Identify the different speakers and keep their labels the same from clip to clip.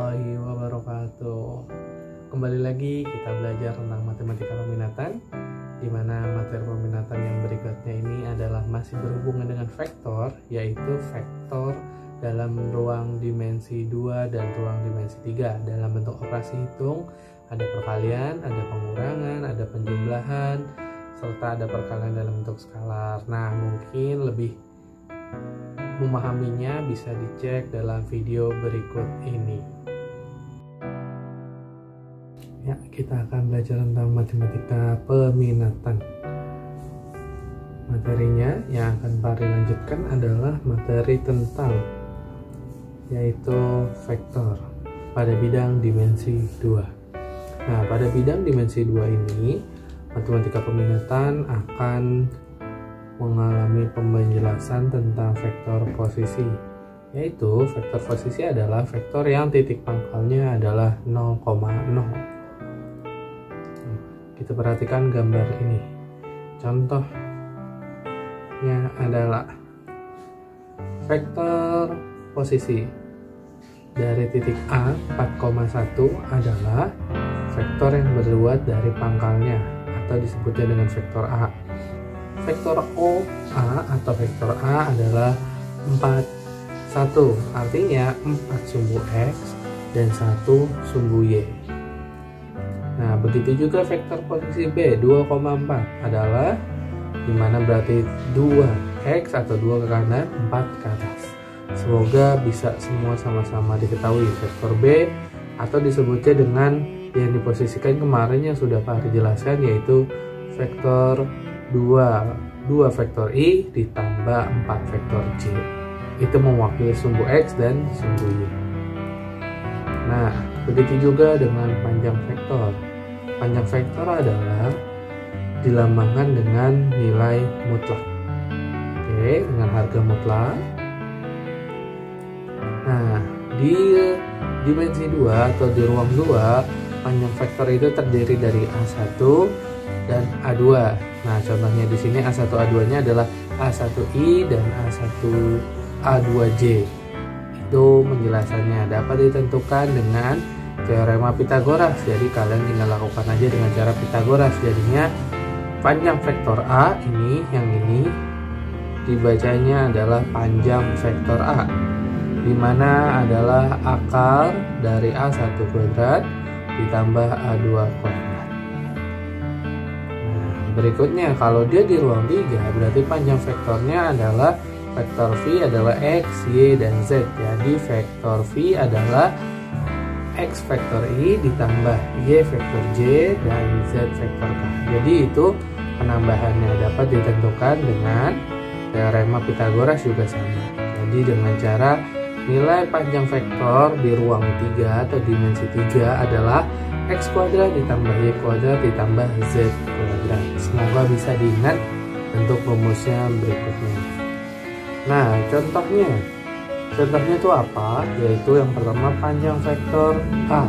Speaker 1: warahmatullahi wabarakatuh. Kembali lagi kita belajar tentang matematika peminatan, di mana materi peminatan yang berikutnya ini adalah masih berhubungan dengan vektor, yaitu vektor dalam ruang dimensi 2 dan ruang dimensi 3 dalam bentuk operasi hitung. Ada perkalian, ada pengurangan, ada penjumlahan, serta ada perkalian dalam bentuk skalar. Nah, mungkin lebih memahaminya bisa dicek dalam video berikut ini. Ya, kita akan belajar tentang matematika peminatan. Materinya yang akan Pari lanjutkan adalah materi tentang, yaitu vektor pada bidang dimensi 2. Nah, pada bidang dimensi 2 ini, matematika peminatan akan mengalami penjelasan tentang vektor posisi, yaitu vektor posisi adalah vektor yang titik pangkalnya adalah 0,0. Kita perhatikan gambar ini. Contohnya adalah vektor posisi dari titik A 4,1 adalah vektor yang berbuat dari pangkalnya, atau disebutnya dengan vektor A. Vektor OA atau vektor A adalah 41, artinya 4 sumbu X dan 1 sumbu Y. Nah, begitu juga vektor posisi B 2,4 adalah dimana berarti 2X atau 2 ke kanan, 4 ke atas. Semoga bisa semua sama-sama diketahui vektor B, atau disebutnya dengan yang diposisikan kemarin yang sudah Pak jelaskan, yaitu vektor 2 vektor I ditambah 4 vektor J. Itu mewakili sumbu X dan sumbu Y. Nah, begitu juga dengan panjang vektor. Panjang vektor adalah dilambangkan dengan nilai mutlak. Oke, dengan harga mutlak. Nah, di dimensi 2 atau di ruang 2, panjang vektor itu terdiri dari A1 dan A2. Nah, contohnya di sini A1 A2-nya adalah A1I dan A2J. Itu penjelasannya dapat ditentukan dengan teorema Pitagoras. Jadi kalian tinggal lakukan aja dengan cara Pitagoras. Jadinya panjang vektor A ini, yang ini dibacanya adalah panjang vektor A, dimana adalah akar dari A1 kuadrat ditambah A2 kuadrat. Berikutnya, kalau dia di ruang 3, berarti panjang vektornya adalah vektor V adalah X, Y, dan Z. Jadi vektor V adalah X vektor I ditambah Y vektor J dan Z vektor K. Jadi itu penambahannya dapat ditentukan dengan teorema Pitagoras juga sama. Jadi dengan cara nilai panjang vektor di ruang 3 atau dimensi 3 adalah X kuadrat ditambah Y kuadrat ditambah Z kuadrat. Semoga bisa diingat untuk rumusnya berikutnya. Nah, contohnya itu apa? Yaitu yang pertama panjang vektor A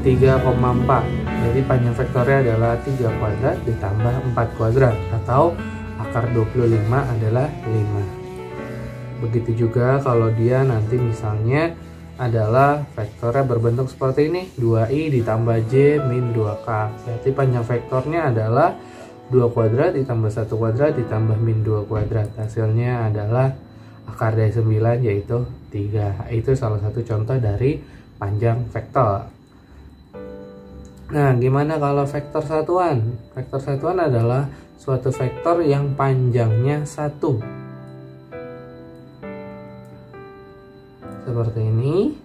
Speaker 1: 3,4. Jadi panjang vektornya adalah 3 kuadrat ditambah 4 kuadrat, atau akar 25 adalah 5. Begitu juga kalau dia nanti misalnya adalah vektornya berbentuk seperti ini, 2i ditambah j min 2k. Berarti panjang vektornya adalah 2 kuadrat ditambah 1 kuadrat ditambah min 2 kuadrat. Hasilnya adalah akar dari 9, yaitu 3. Itu salah satu contoh dari panjang vektor. Nah, gimana kalau vektor satuan? Vektor satuan adalah suatu vektor yang panjangnya 1. Seperti ini,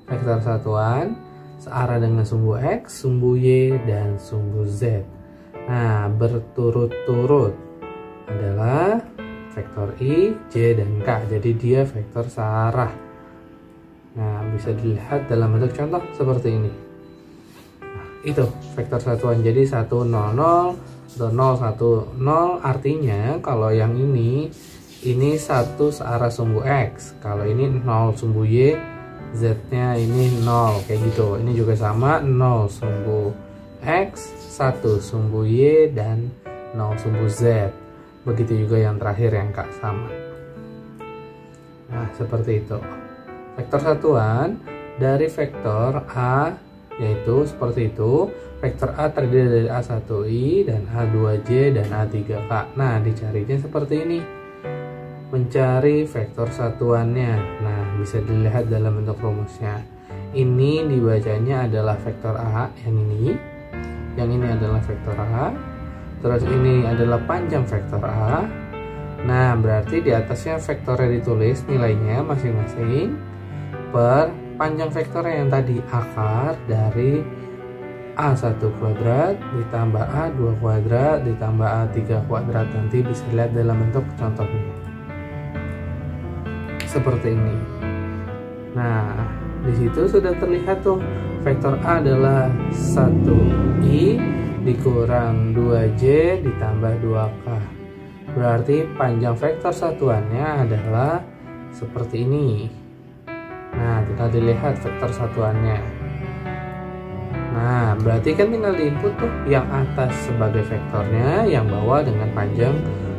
Speaker 1: vektor satuan searah dengan sumbu X, sumbu Y, dan sumbu Z. Nah, berturut-turut adalah vektor I, J, dan K. Jadi dia vektor searah. Nah, bisa dilihat dalam bentuk contoh seperti ini. Nah, itu vektor satuan. Jadi 1, 0, 0, 0, 1, 0. Artinya kalau yang ini 1 searah sumbu X, kalau ini 0 sumbu Y, Z-nya ini 0, kayak gitu. Ini juga sama, 0 sumbu X, 1 sumbu Y, dan 0 sumbu Z. Begitu juga yang terakhir yang K sama. Nah, seperti itu. Vektor satuan dari vektor A, yaitu seperti itu. Vektor A terdiri dari A1I dan A2J dan A3K. Nah, dicarinya seperti ini. Mencari vektor satuannya. Nah, bisa dilihat dalam bentuk rumusnya. Ini dibacanya adalah vektor A, yang ini. Yang ini adalah vektor A. Terus ini adalah panjang vektor A. Nah, berarti di atasnya vektornya ditulis nilainya masing-masing per panjang vektornya yang tadi, akar dari A1 kuadrat ditambah A2 kuadrat ditambah A3 kuadrat. Nanti bisa lihat dalam bentuk contohnya seperti ini. Nah, di situ sudah terlihat tuh vektor A adalah 1I dikurang 2J ditambah 2K. Berarti panjang vektor satuannya adalah seperti ini. Nah, tinggal dilihat vektor satuannya. Nah, berarti kan tinggal diinput tuh yang atas sebagai vektornya, yang bawah dengan panjang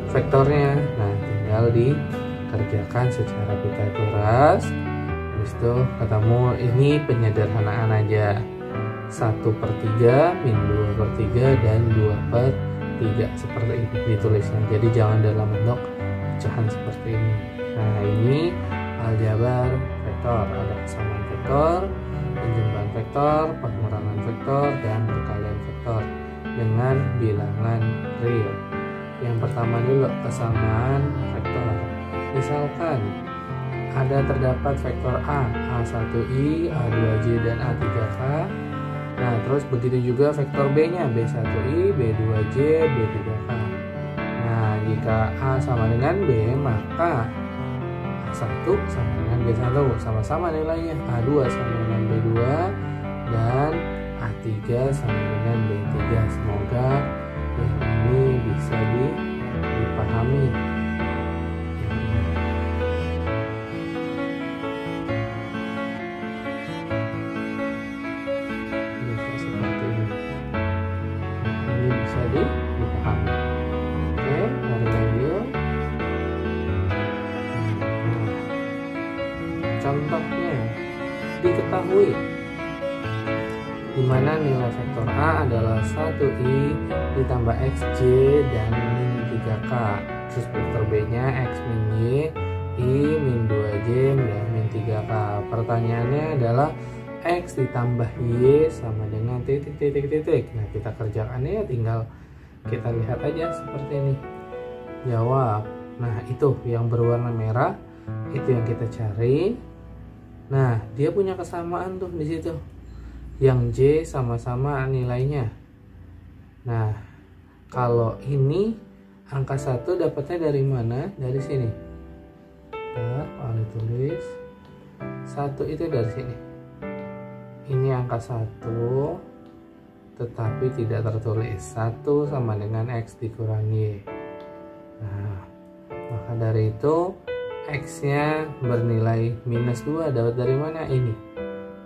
Speaker 1: vektornya. Nah, tinggal dikerjakan secara Pythagoras. Habis itu ketemu, ini penyederhanaan aja. 1/3 min 2/3 dan 2/3 seperti ini ditulisnya. Jadi jangan dalam bentuk pecahan seperti ini. Nah, ini aljabar vektor, ada kesamaan vektor, penjumlahan vektor, pengurangan vektor, dan perkalian vektor dengan bilangan real. Yang pertama dulu, kesamaan vektor. Misalkan ada terdapat vektor A, A1I, A2J, dan A3K. Nah, terus begitu juga vektor B-nya, B1I, B2J, B3K. Nah, jika A sama dengan B, maka A1 sama dengan B1 sama-sama nilainya, A2 sama dengan B2, dan A3 sama dengan B3. Semoga yang ini bisa dipahami. Dipahami. Oke, mari lanjut. Contohnya diketahui di mana nilai vektor A adalah 1I ditambah XJ dan min 3K. Terus vektor B-nya X min Y, I min 2J dan min 3K. Pertanyaannya adalah X ditambah Y sama dengan titik. Nah, kita kerjakannya tinggal kita lihat aja seperti ini. Jawab. Nah, itu yang berwarna merah, itu yang kita cari. Nah, dia punya kesamaan tuh di situ. Yang J sama-sama nilainya. Nah, kalau ini angka 1 dapatnya dari mana? Dari sini. Nah, oleh tulis 1 itu dari sini. Ini angka 1 tetapi tidak tertulis. 1 sama dengan X dikurangi Y. Nah, maka dari itu X nya bernilai minus 2. Dapat dari mana? Ini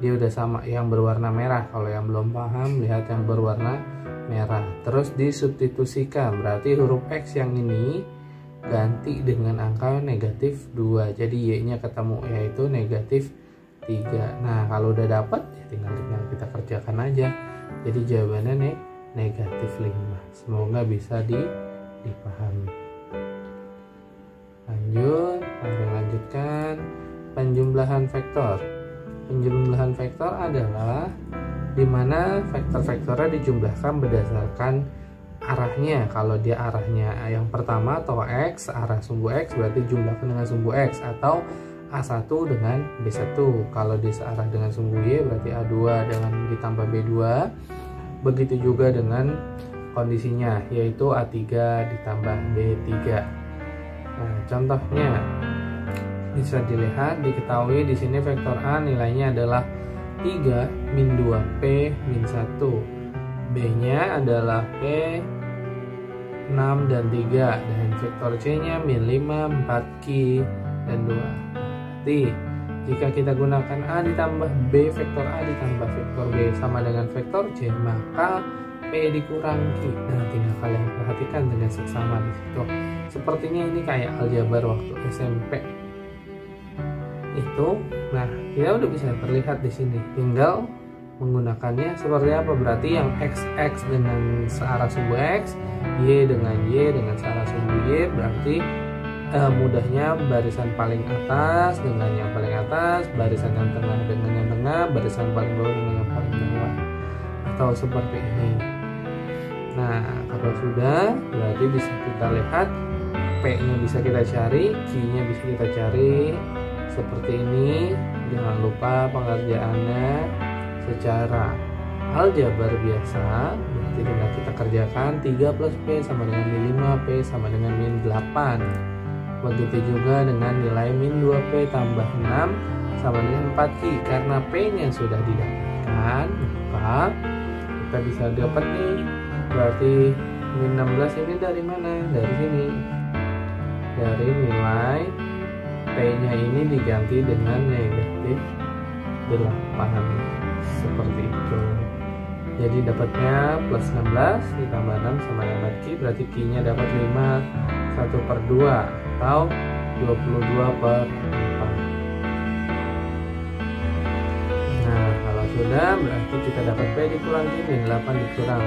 Speaker 1: dia udah sama yang berwarna merah. Kalau yang belum paham, lihat yang berwarna merah. Terus disubstitusikan, berarti huruf X yang ini ganti dengan angka negatif 2. Jadi Y nya ketemu, yaitu negatif 3. Nah, kalau udah dapat ya tinggal kita kerjakan aja. Jadi jawabannya negatif 5. Semoga bisa dipahami. Lanjut, mari lanjutkan penjumlahan vektor. Penjumlahan vektor adalah dimana vektor-vektornya dijumlahkan berdasarkan arahnya. Kalau dia arahnya yang pertama atau X, arah sumbu X, berarti jumlahkan dengan sumbu X, atau A1 dengan B1. Kalau dia searah dengan sumbu Y, berarti A2 dengan ditambah B2. Begitu juga dengan kondisinya, yaitu A3 ditambah B3. Nah, contohnya bisa dilihat, diketahui di sini vektor A nilainya adalah 3 min 2P min 1. B-nya adalah P 6 dan 3, dan vektor C-nya min 5, 4Q dan 2. Jika kita gunakan A ditambah B, vektor A ditambah vektor B sama dengan vektor C, maka P dikurangi Q. Nah, tinggal kalian perhatikan dengan seksama di situ. Sepertinya ini kayak aljabar waktu SMP. itu. Nah, kita udah bisa terlihat di sini. Tinggal menggunakannya seperti apa. Berarti yang x dengan searah sumbu x, y dengan searah sumbu y, berarti mudahnya barisan paling atas dengan yang paling atas, barisan yang tengah dengan yang tengah, barisan paling bawah dengan yang paling bawah, atau seperti ini. Nah, kalau sudah, berarti bisa kita lihat P-nya bisa kita cari, Q-nya bisa kita cari seperti ini. Jangan lupa pengerjaannya secara aljabar biasa. Berarti tinggal kita kerjakan 3 plus P sama dengan min 5, P sama dengan min 8. Begitu juga dengan nilai min 2P tambah 6 sama dengan 4Q. Karena P-nya sudah didapatkan, maka kita bisa dapat nih. Berarti min 16 ini dari mana? Dari sini. Dari nilai P-nya ini diganti dengan negatif 8. Seperti itu. Jadi dapatnya plus 16 ditambah 6 sama dengan Q. Berarti Q-nya dapat 51/2 atau 22/4. Nah, kalau sudah, berarti kita dapat P dikurang Q, min 8 dikurang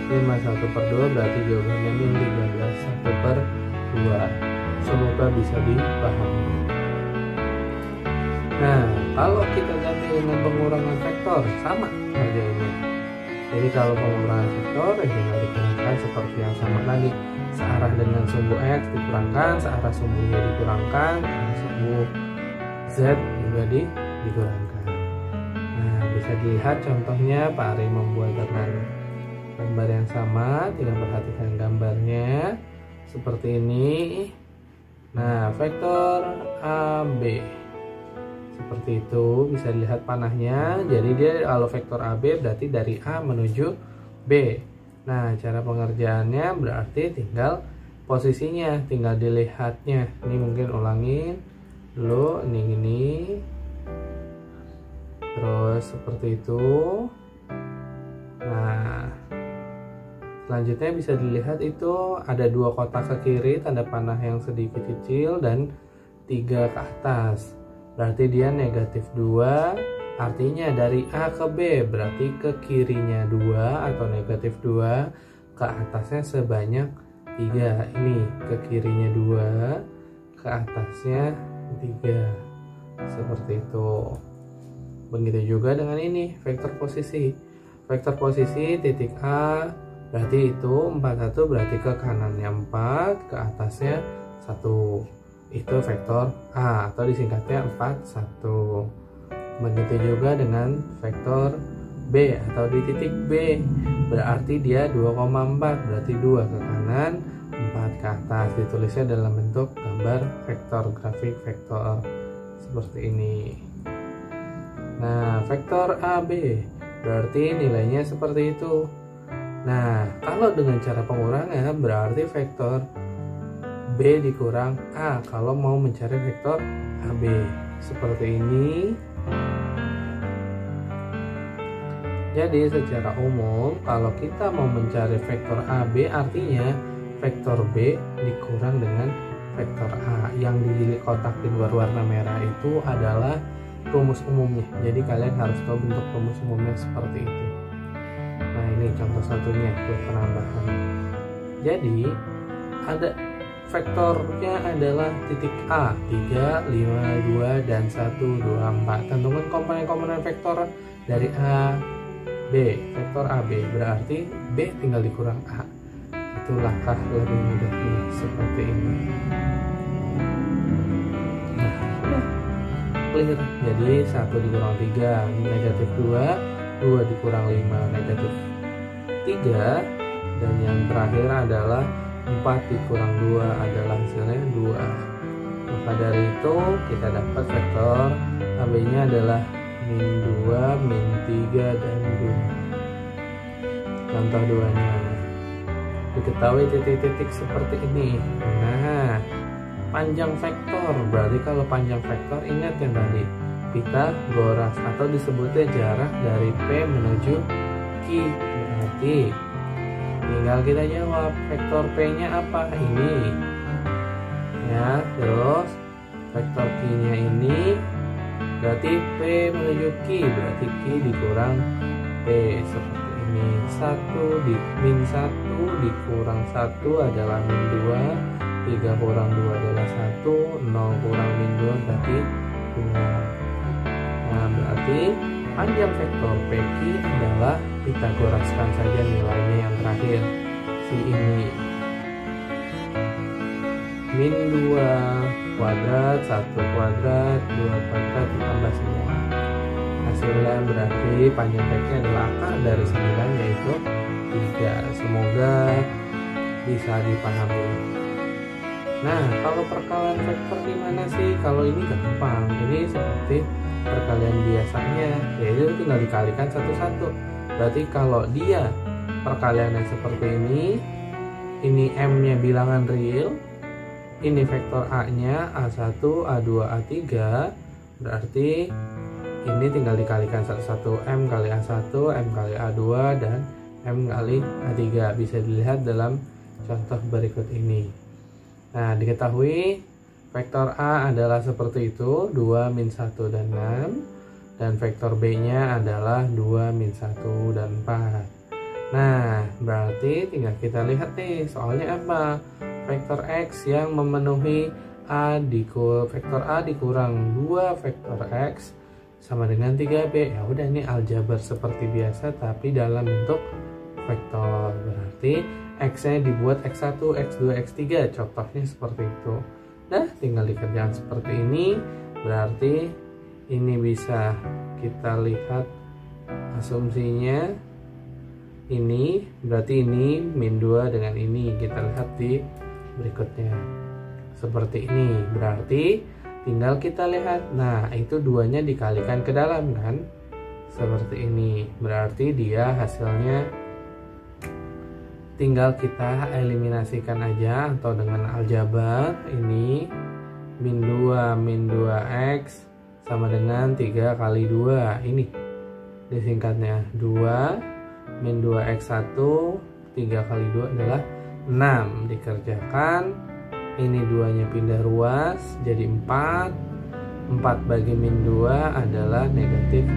Speaker 1: 51/2, berarti jawabannya min 13 1/2. Semoga bisa dipahami. Nah, kalau kita ganti dengan pengurangan vektor, sama kerjanya. Jadi kalau pengurangan vektor, tinggal digunakan seperti yang sama tadi. Searah dengan sumbu x dikurangkan, searah sumbu y dikurangkan, sumbu z juga dikurangkan. Nah, bisa dilihat contohnya Pak Ari membuat dengan gambar yang sama. Tinggal perhatikan gambarnya seperti ini. Nah, vektor AB seperti itu, bisa dilihat panahnya. Jadi dia kalau vektor AB berarti dari A menuju B. Nah, cara pengerjaannya berarti tinggal posisinya, tinggal dilihatnya. Ini mungkin ulangin dulu, ini gini, terus seperti itu. Nah, selanjutnya bisa dilihat itu ada 2 kotak ke kiri, tanda panah yang sedikit kecil, dan 3 ke atas. Berarti dia negatif 2, artinya dari A ke B, berarti ke kirinya 2 atau negatif 2, ke atasnya sebanyak 3. Ini ke kirinya 2, ke atasnya 3. Seperti itu. Begitu juga dengan ini, vektor posisi. Vektor posisi titik A, berarti itu 41, berarti ke kanannya 4, ke atasnya 1. Itu vektor A atau disingkatnya 41. Begitu juga dengan vektor B atau di titik B, berarti dia 2,4, berarti 2 ke kanan, 4 ke atas. Ditulisnya dalam bentuk gambar vektor, grafik vektor seperti ini. Nah, vektor AB berarti nilainya seperti itu. Nah, kalau dengan cara pengurangan berarti vektor B dikurang A kalau mau mencari vektor AB seperti ini. Jadi secara umum kalau kita mau mencari vektor AB, artinya vektor B dikurang dengan vektor A. Yang di kotak di luar warna merah itu adalah rumus umumnya. Jadi kalian harus tahu bentuk rumus umumnya seperti itu. Nah, ini contoh satunya buat penambahan. Jadi ada vektornya adalah titik A 3, 5, 2, dan 1, 2, 4. Tentukan komponen-komponen vektor dari A, B. Vektor AB berarti B tinggal dikurang A. Itu langkah lebih mudahnya seperti ini. Nah, udah clear. Jadi 1 dikurang 3 negatif 2, 2 dikurang 5 negatif 3, dan yang terakhir adalah 4 dikurang 2 adalah hasilnya 2. Maka dari itu kita dapat vektor AB nya adalah min 2, min 3, dan 2. Contoh 2 nya, diketahui titik-titik seperti ini. Nah, panjang vektor, berarti kalau panjang vektor ingat yang tadi Pitagoras atau disebutnya jarak dari P menuju Q. Berarti tinggal kita jawab vektor P-nya apa? Ini. Ya, terus vektor Q-nya ini berarti P menuju Q, berarti Q dikurang P seperti ini. 1 dikurang 1 adalah min 2, 3 kurang 2 adalah 1, 0 kurang min 2 berarti 2. Nah, berarti panjang vektor PQ adalah, kita goraskan saja nilainya yang terakhir, si ini min 2 kuadrat, 1 kuadrat, 2 kuadrat ditambah semua. Hasilnya berarti panjang PQ adalah akar dari 9 yaitu 3. Semoga bisa dipahami. Nah, kalau perkalian vektor gimana sih? Kalau ini gampang, ini seperti perkalian biasanya, yaitu tinggal dikalikan satu-satu. Berarti kalau dia perkaliannya seperti ini M-nya bilangan real, ini vektor A-nya A1, A2, A3, berarti ini tinggal dikalikan satu-satu, M kali A1, M kali A2, dan M kali A3. Bisa dilihat dalam contoh berikut ini. Nah, diketahui vektor A adalah seperti itu, 2, min 1, dan 6. Dan vektor B-nya adalah 2, min 1, dan 4. Nah, berarti tinggal kita lihat nih, soalnya apa? Vektor X yang memenuhi vektor A dikurang 2 vektor X sama dengan 3B. Ya udah, ini aljabar seperti biasa tapi dalam bentuk vektor. Berarti X-nya dibuat X1, X2, X3, contohnya seperti itu. Nah, tinggal dikerjakan seperti ini. Berarti ini bisa kita lihat asumsinya. Ini berarti ini min 2 dengan ini. Kita lihat di berikutnya. Seperti ini. Berarti tinggal kita lihat. Nah, itu 2-nya dikalikan ke dalam kan? Seperti ini. Berarti dia hasilnya tinggal kita eliminasikan aja atau dengan aljabar. Ini min 2x sama dengan 3 kali 2. Ini disingkatnya 2 min 2x1, 3 kali 2 adalah 6. Dikerjakan, ini 2-nya pindah ruas jadi 4. 4 bagi min 2 adalah negatif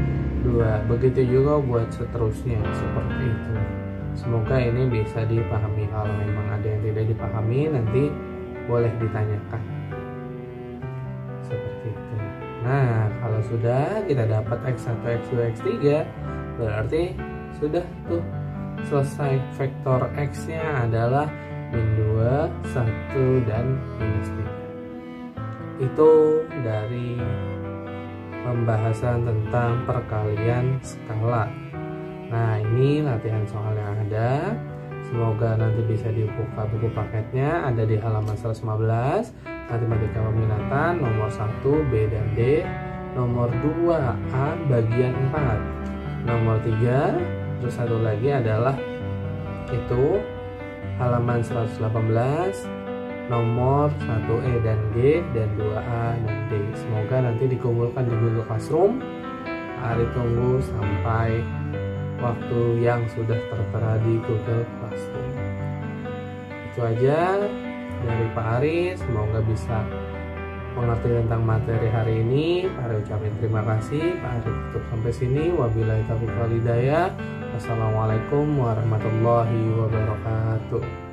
Speaker 1: 2. Begitu juga buat seterusnya seperti itu. Semoga ini bisa dipahami. Kalau memang ada yang tidak dipahami, nanti boleh ditanyakan. Seperti itu. Nah, kalau sudah kita dapat X1, X2, X3, berarti sudah tuh selesai. Vektor X-nya adalah min 2, 1, dan minus 3. Itu dari pembahasan tentang perkalian skala. Nah, ini latihan soal yang ada. Semoga nanti bisa dibuka buku paketnya, ada di halaman 115. Matematika peminatan nomor 1 B dan D, nomor 2 A bagian 4, nomor 3, terus satu lagi adalah itu halaman 118, nomor 1E dan G, dan 2A dan D. Semoga nanti dikumpulkan di Google Classroom. Ari tunggu sampai waktu yang sudah tertera di Google Classroom. Itu aja dari Pak Ari. Semoga bisa mengerti tentang materi hari ini. Pak Ari ucapin terima kasih. Pak Ari tutup sampai sini. Wabillahi taufiq wal hidayah. Wassalamualaikum warahmatullahi wabarakatuh.